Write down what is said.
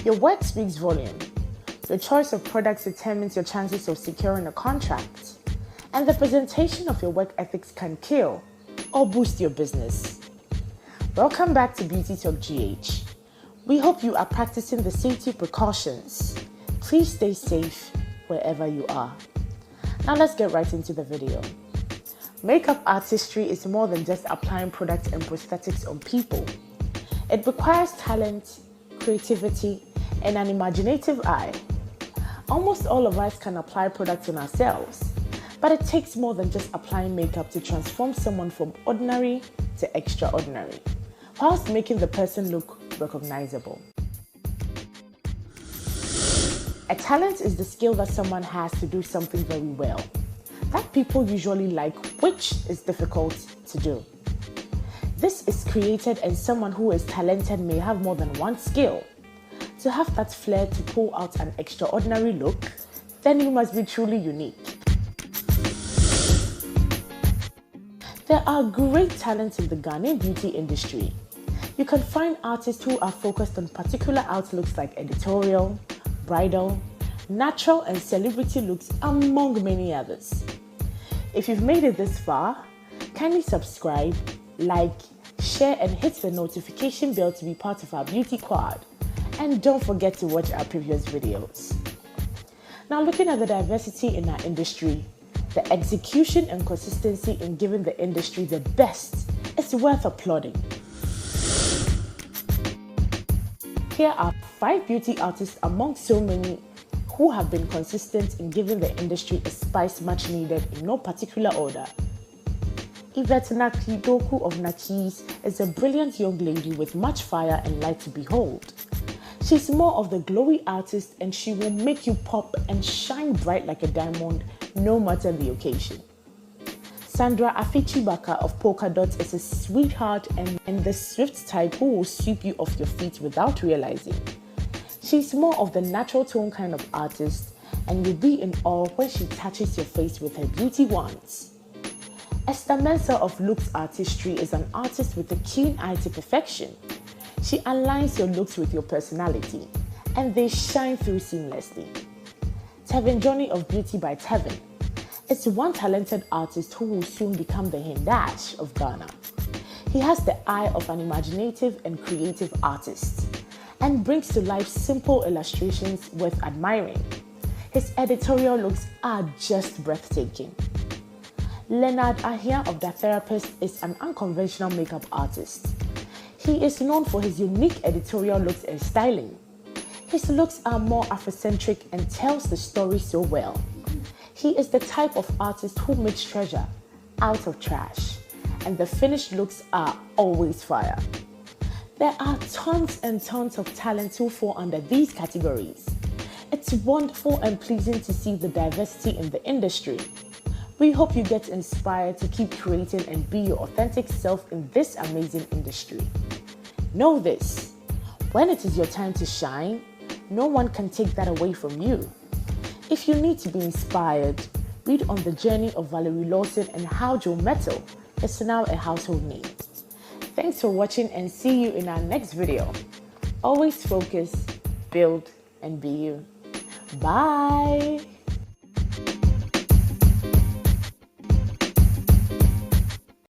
Your work speaks volume. Your choice of products determines your chances of securing a contract. And the presentation of your work ethics can kill or boost your business. Welcome back to Beauty Talk GH. We hope you are practicing the safety precautions. Please stay safe wherever you are. Now let's get right into the video. Makeup artistry is more than just applying products and prosthetics on people. It requires talent, creativity, and an imaginative eye. Almost all of us can apply products on ourselves, but it takes more than just applying makeup to transform someone from ordinary to extraordinary, whilst making the person look recognizable. A talent is the skill that someone has to do something very well, that people usually like, which is difficult to do. This is created, and someone who is talented may have more than one skill. To have that flair to pull out an extraordinary look, then you must be truly unique. There are great talents in the Ghanaian beauty industry. You can find artists who are focused on particular outlooks like editorial, bridal, natural and celebrity looks, among many others. If you've made it this far, kindly subscribe, like, share and hit the notification bell to be part of our beauty quad. And don't forget to watch our previous videos. Now, looking at the diversity in our industry, the execution and consistency in giving the industry the best is worth applauding. Here are 5 beauty artists among so many who have been consistent in giving the industry a spice much needed in no particular order. Yvette Doku of Nakis is a brilliant young lady with much fire and light to behold. She's more of the glowy artist, and she will make you pop and shine bright like a diamond no matter the occasion. Sandra Afichibaka of Polka Dots is a sweetheart and the swift type who will sweep you off your feet without realizing. She's more of the natural tone kind of artist, and you'll be in awe when she touches your face with her beauty wands. Esther Mensah of Looks Artistry is an artist with a keen eye to perfection. She aligns your looks with your personality, and they shine through seamlessly. Tevin Johnny of Beauty by Tevin is one talented artist who will soon become the Hindash of Ghana. He has the eye of an imaginative and creative artist and brings to life simple illustrations worth admiring. His editorial looks are just breathtaking. Leonard Ahia of The Therapist is an unconventional makeup artist. He is known for his unique editorial looks and styling. His looks are more Afrocentric and tells the story so well. He is the type of artist who makes treasure out of trash, and the finished looks are always fire. There are tons and tons of talents who fall under these categories. It's wonderful and pleasing to see the diversity in the industry. We hope you get inspired to keep creating and be your authentic self in this amazing industry. Know this, when it is your time to shine, no one can take that away from you. If you need to be inspired, read on the journey of Valerie Lawson and how Joe Metal is now a household name. Thanks for watching, and see you in our next video. Always focus, build, and be you. Bye!